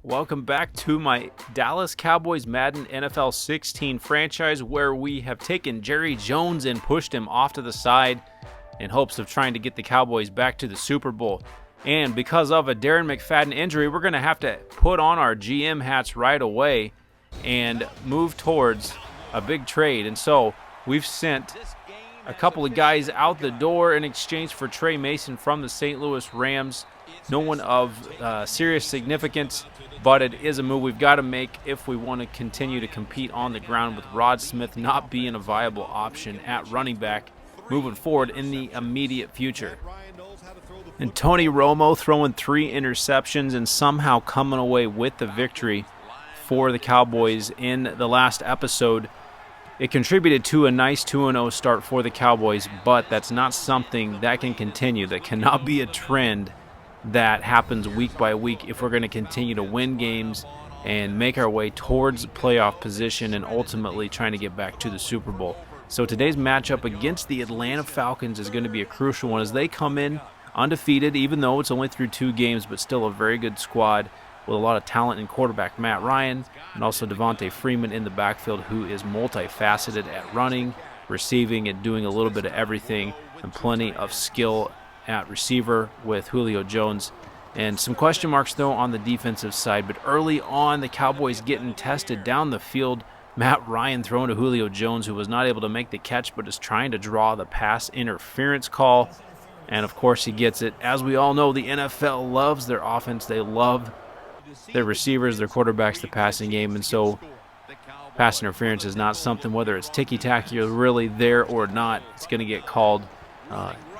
Welcome back to my Dallas Cowboys Madden NFL 16 franchise, where we have taken Jerry Jones and pushed him off to the side in hopes of trying to get the Cowboys back to the Super Bowl. And because of a Darren McFadden injury, we're going to have to put on our GM hats right away and move towards a big trade. And so we've sent a couple of guys out the door in exchange for Trey Mason from the St. Louis Rams. No one of serious significance, but it is a move we've got to make if we want to continue to compete on the ground, with Rod Smith not being a viable option at running back moving forward in the immediate future. And Tony Romo throwing 3 interceptions and somehow coming away with the victory for the Cowboys in the last episode. It contributed to a nice 2-0 start for the Cowboys, but that's not something that can continue. That cannot be a trend that happens week by week if we're going to continue to win games and make our way towards playoff position and ultimately trying to get back to the Super Bowl. So today's matchup against the Atlanta Falcons is going to be a crucial one as they come in undefeated, even though it's only through 2 games, but still a very good squad with a lot of talent in quarterback Matt Ryan and also Devontae Freeman in the backfield, who is multifaceted at running, receiving, and doing a little bit of everything, and plenty of skill at receiver with Julio Jones. And some question marks, though, on the defensive side. But early on, the Cowboys getting tested down the field. Matt Ryan throwing to Julio Jones, who was not able to make the catch, but is trying to draw the pass interference call. And, of course, he gets it. As we all know, the NFL loves their offense. They love their receivers, their quarterbacks, the passing game. And so pass interference is not something, whether it's ticky-tacky or really there or not, it's going to get called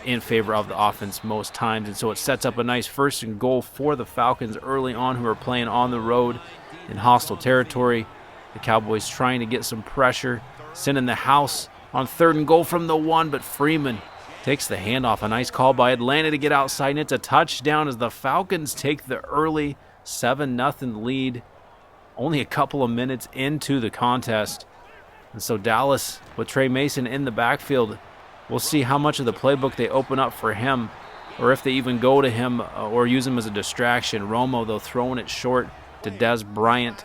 in favor of the offense most times. And so it sets up a nice 1st and goal for the Falcons early on, who are playing on the road in hostile territory. The Cowboys trying to get some pressure, sending the house on 3rd and goal from the 1, but Freeman takes the handoff. A nice call by Atlanta to get outside, and it's a touchdown as the Falcons take the early 7-0 lead only a couple of minutes into the contest. And so Dallas with Trey Mason in the backfield, we'll see how much of the playbook they open up for him, or if they even go to him or use him as a distraction. Romo, though, throwing it short to Dez Bryant.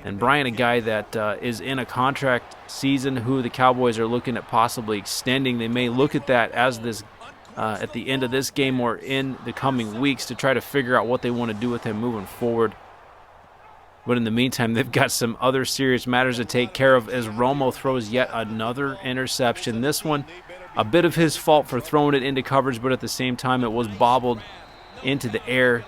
And Bryant, a guy that is in a contract season, who the Cowboys are looking at possibly extending. They may look at that as this at the end of this game or in the coming weeks to try to figure out what they want to do with him moving forward. But in the meantime, they've got some other serious matters to take care of as Romo throws yet another interception. This one, a bit of his fault for throwing it into coverage, but at the same time it was bobbled into the air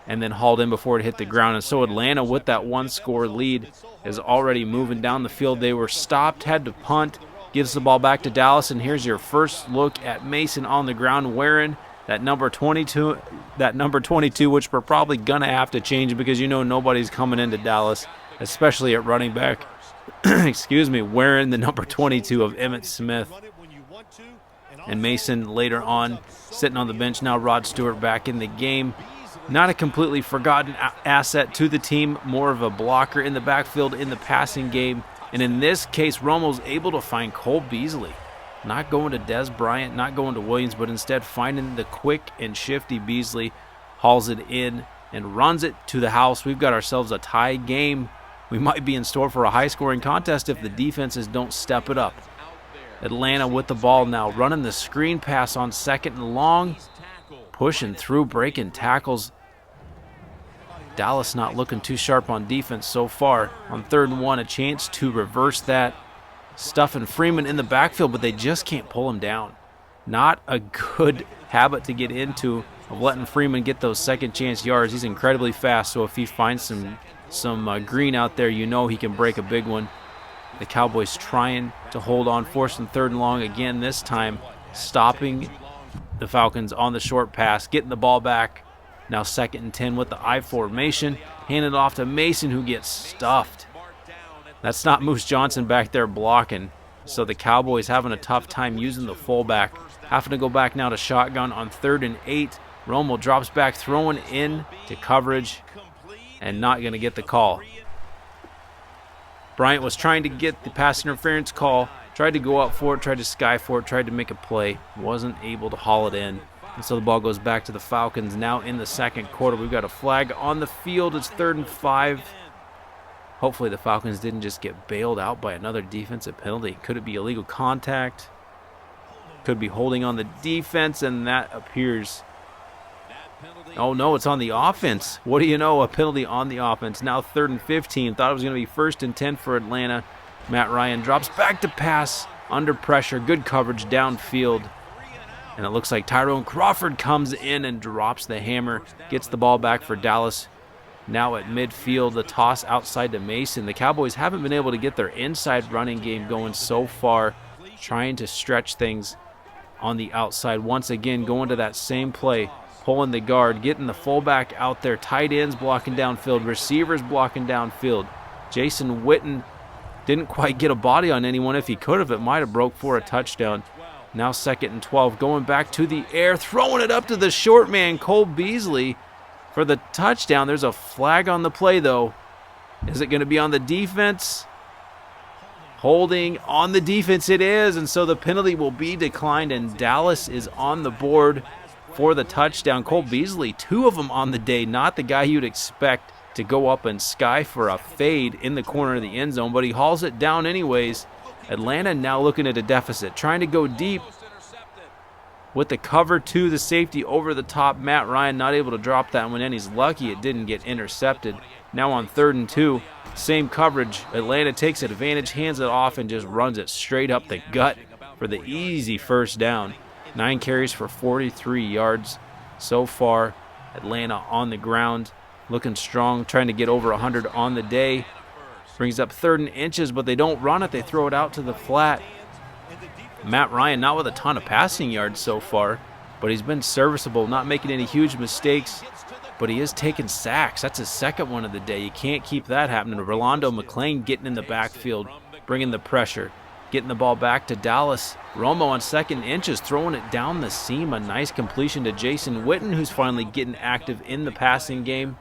and then hauled in before it hit the ground. And so Atlanta, with that 1-score lead, is already moving down the field. They were stopped, had to punt, gives the ball back to Dallas, and here's your first look at Mason on the ground wearing that number 22, which we're probably going to have to change because you know nobody's coming into Dallas, especially at running back, wearing the number 22 of Emmitt Smith. And Mason later on sitting on the bench. Now Rod Stewart back in the game. Not a completely forgotten asset to the team, more of a blocker in the backfield in the passing game. And in this case, Romo's able to find Cole Beasley. Not going to Dez Bryant, not going to Williams, but instead finding the quick and shifty Beasley, hauls it in and runs it to the house. We've got ourselves a tie game. We might be in store for a high-scoring contest if the defenses don't step it up. Atlanta with the ball now, running the screen pass on 2nd and long, pushing through, breaking tackles. Dallas not looking too sharp on defense so far. On 3rd and 1, a chance to reverse that. Stuffing Freeman in the backfield, but they just can't pull him down. Not a good habit to get into, of letting Freeman get those second chance yards. He's incredibly fast, so if he finds some green out there, you know he can break a big one. The Cowboys trying to hold on, 4th and 3rd and long again, this time stopping the Falcons on the short pass, getting the ball back. Now 2nd and 10 with the I formation, handed off to Mason, who gets stuffed. That's not Moose Johnson back there blocking, so the Cowboys having a tough time using the fullback. Having to go back now to shotgun on 3rd and 8. Romo drops back, throwing in to coverage, and not going to get the call. Bryant was trying to get the pass interference call, tried to go up for it, tried to sky for it, tried to make a play, wasn't able to haul it in. And so the ball goes back to the Falcons now in the second quarter. We've got a flag on the field. It's 3rd and 5. Hopefully the Falcons didn't just get bailed out by another defensive penalty. Could it be illegal contact? Could be holding on the defense, and that appears... Oh, no, it's on the offense. What do you know? A penalty on the offense. Now 3rd and 15. Thought it was going to be 1st and 10 for Atlanta. Matt Ryan drops back to pass under pressure. Good coverage downfield. And it looks like Tyrone Crawford comes in and drops the hammer. Gets the ball back for Dallas. Now at midfield, the toss outside to Mason. The Cowboys haven't been able to get their inside running game going so far. Trying to stretch things on the outside. Once again, going to that same play. Pulling the guard, getting the fullback out there. Tight ends blocking downfield. Receivers blocking downfield. Jason Witten didn't quite get a body on anyone. If he could have, it might have broke for a touchdown. Now 2nd and 12. Going back to the air. Throwing it up to the short man, Cole Beasley, for the touchdown. There's a flag on the play, though. Is it going to be on the defense? Holding on the defense it is, and so the penalty will be declined, and Dallas is on the board for the touchdown. Cole Beasley, 2 of them on the day, not the guy you'd expect to go up and sky for a fade in the corner of the end zone, but he hauls it down anyways. Atlanta now looking at a deficit, trying to go deep with the cover 2, the safety over the top. Matt Ryan not able to drop that one in. He's lucky it didn't get intercepted. Now on 3rd and 2, same coverage. Atlanta takes advantage, hands it off, and just runs it straight up the gut for the easy first down. 9 carries for 43 yards so far. Atlanta on the ground, looking strong, trying to get over 100 on the day. Brings up 3rd and inches, but they don't run it. They throw it out to the flat. Matt Ryan not with a ton of passing yards so far, but he's been serviceable, not making any huge mistakes, but he is taking sacks. That's his 2nd one of the day. You can't keep that happening. Rolando McClain getting in the backfield, bringing the pressure, getting the ball back to Dallas. Romo on 2nd inches, throwing it down the seam. A nice completion to Jason Witten, who's finally getting active in the passing game.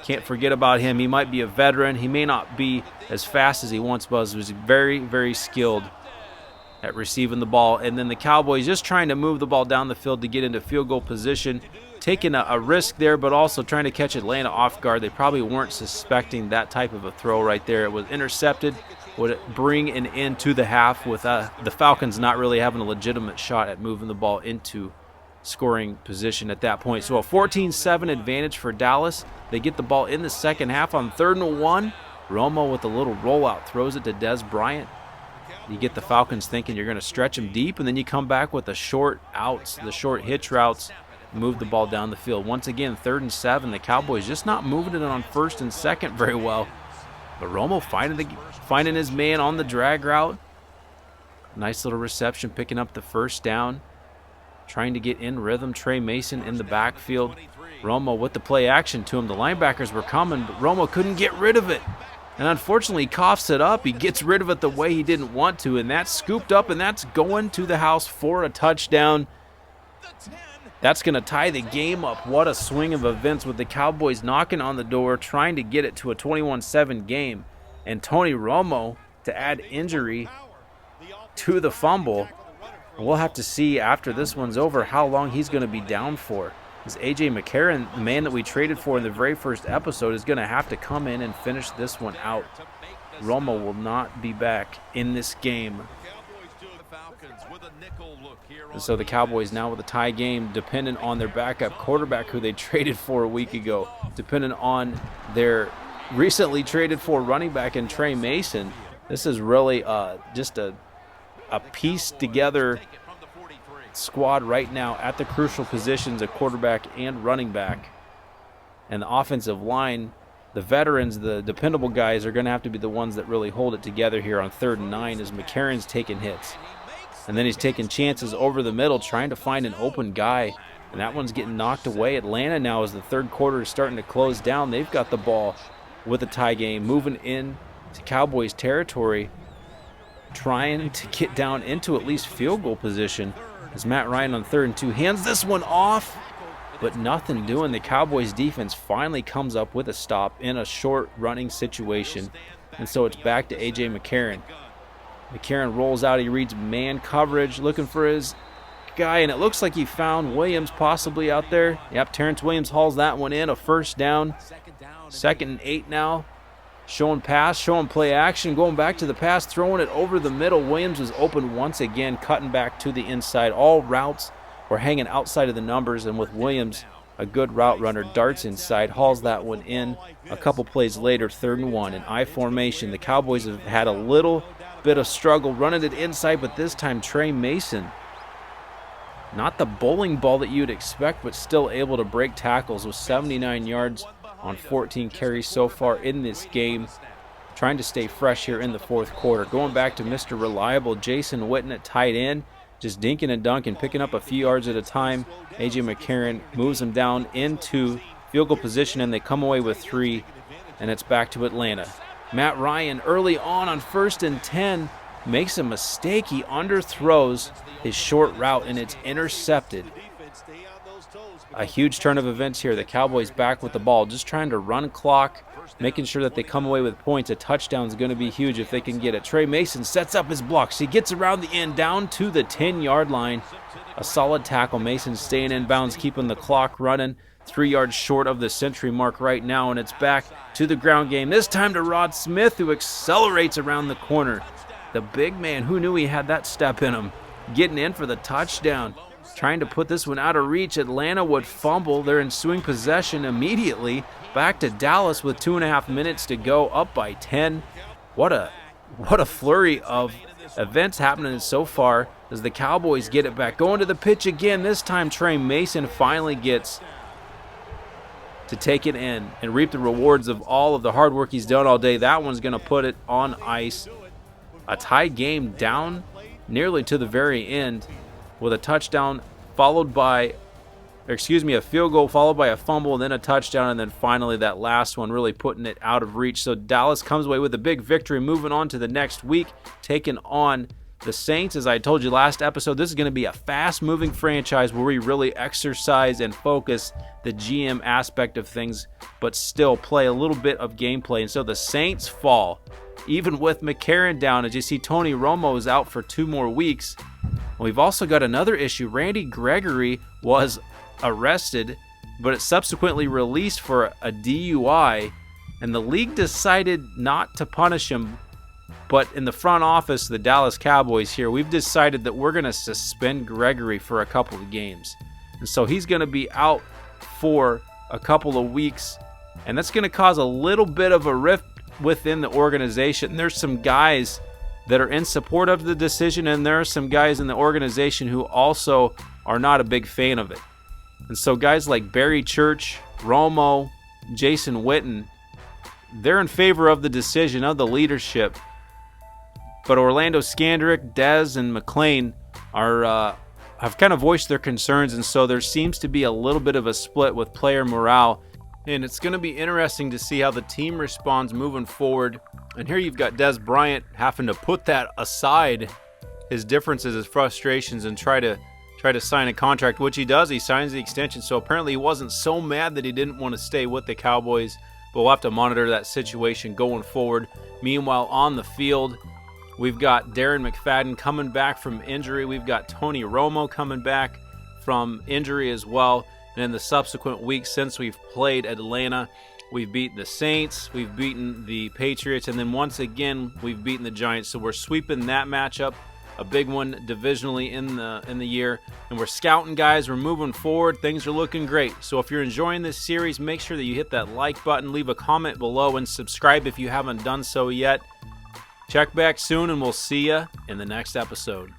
Can't forget about him. He might be a veteran. He may not be as fast as he once was. He was very, very skilled at receiving the ball. And then the Cowboys just trying to move the ball down the field to get into field goal position. Taking a risk there, but also trying to catch Atlanta off guard. They probably weren't suspecting that type of a throw right there. It was intercepted. Would it bring an end to the half with the Falcons not really having a legitimate shot at moving the ball into scoring position at that point. So a 14-7 advantage for Dallas. They get the ball in the second half on 3rd and 1. Romo with a little rollout throws it to Des Bryant. You get the Falcons thinking you're going to stretch them deep, and then you come back with the short outs, the short hitch routes, move the ball down the field. Once again, 3rd and 7. The Cowboys just not moving it on 1st and 2nd very well. But Romo finding his man on the drag route. Nice little reception, picking up the first down. Trying to get in rhythm. Trey Mason in the backfield. Romo with the play action to him. The linebackers were coming, but Romo couldn't get rid of it. And unfortunately, he coughs it up. He gets rid of it the way he didn't want to, and that's scooped up, and that's going to the house for a touchdown. That's going to tie the game up. What a swing of events with the Cowboys knocking on the door, trying to get it to a 21-7 game. And Tony Romo to add injury to the fumble. And we'll have to see after this one's over how long he's going to be down for. Because A.J. McCarron, the man that we traded for in the very first episode, is going to have to come in and finish this one out. Romo will not be back in this game. And so the Cowboys now with a tie game, dependent on their backup quarterback who they traded for a week ago, dependent on their recently traded for running back in Trey Mason. This is really just a pieced together squad right now at the crucial positions of quarterback and running back. And the offensive line, the veterans, the dependable guys are going to have to be the ones that really hold it together here on 3rd and 9 as McCarron's taking hits. And then he's taking chances over the middle trying to find an open guy. And that one's getting knocked away. Atlanta now as the 3rd quarter is starting to close down. They've got the ball with a tie game, moving in to Cowboys territory, trying to get down into at least field goal position. As Matt Ryan on 3rd and 2 hands this one off, but nothing doing. The Cowboys defense finally comes up with a stop in a short running situation. And so it's back to A.J. McCarron. McCarron rolls out. He reads man coverage, looking for his guy, and it looks like he found Williams possibly out there. Yep, Terrence Williams hauls that one in, a first down. 2nd and 8 now. Showing pass, showing play action, going back to the pass, throwing it over the middle. Williams was open once again, cutting back to the inside. All routes were hanging outside of the numbers, and with Williams, a good route runner, darts inside, hauls that one in. A couple plays later, 3rd and 1 in I formation. The Cowboys have had a little bit of struggle running it inside, but this time Trey Mason, not the bowling ball that you'd expect, but still able to break tackles with 79 yards on 14 carries so far in this game. Trying to stay fresh here in the 4th quarter. Going back to Mr. Reliable, Jason Witten at tight end, just dinking and dunking, picking up a few yards at a time. A.J. McCarron moves him down into field goal position, and they come away with 3, and it's back to Atlanta. Matt Ryan early on 1st and 10 makes a mistake. He underthrows his short route, and it's intercepted. A huge turn of events here. The Cowboys back with the ball, just trying to run clock, making sure that they come away with points. A touchdown is going to be huge if they can get it. Trey Mason sets up his blocks. He gets around the end, down to the 10-yard line. A solid tackle. Mason staying in bounds, keeping the clock running. 3 yards short of the century mark right now, and it's back to the ground game. This time to Rod Smith, who accelerates around the corner. The big man, who knew he had that step in him, getting in for the touchdown. Trying to put this one out of reach. Atlanta would fumble their ensuing possession immediately. Back to Dallas with 2.5 minutes to go, up by 10. What a flurry of events happening so far as the Cowboys get it back. Going to the pitch again. This time Trey Mason finally gets to take it in and reap the rewards of all of the hard work he's done all day. That one's going to put it on ice. A tied game down nearly to the very end, with a touchdown followed by, a field goal followed by a fumble, and then a touchdown, and then finally that last one really putting it out of reach. So Dallas comes away with a big victory, moving on to the next week, taking on the Saints. As I told you last episode, this is going to be a fast-moving franchise where we really exercise and focus the GM aspect of things, but still play a little bit of gameplay. And so the Saints fall, even with McCarron down. As you see, Tony Romo is out for 2 more weeks. We've also got another issue. Randy Gregory was arrested, but it's subsequently released for a DUI, and the league decided not to punish him. But in the front office, the Dallas Cowboys here, we've decided that we're going to suspend Gregory for a couple of games. And so he's going to be out for a couple of weeks, and that's going to cause a little bit of a rift within the organization. There's some guys that are in support of the decision, and there are some guys in the organization who also are not a big fan of it. And so guys like Barry Church, Romo, Jason Witten, they're in favor of the decision of the leadership. But Orlando Scandrick, Dez, and McClain have kind of voiced their concerns, and so there seems to be a little bit of a split with player morale. And it's going to be interesting to see how the team responds moving forward. And here you've got Dez Bryant having to put that aside, his differences, his frustrations, and try to sign a contract, which he does. He signs the extension, so apparently he wasn't so mad that he didn't want to stay with the Cowboys, but we'll have to monitor that situation going forward. Meanwhile, on the field, we've got Darren McFadden coming back from injury. We've got Tony Romo coming back from injury as well. And in the subsequent weeks since we've played Atlanta, we've beaten the Saints, we've beaten the Patriots, and then once again we've beaten the Giants. So we're sweeping that matchup, a big one divisionally in the year, and we're scouting guys. We're moving forward. Things are looking great. So if you're enjoying this series, make sure that you hit that like button, leave a comment below, and subscribe if you haven't done so yet. Check back soon, and we'll see you in the next episode.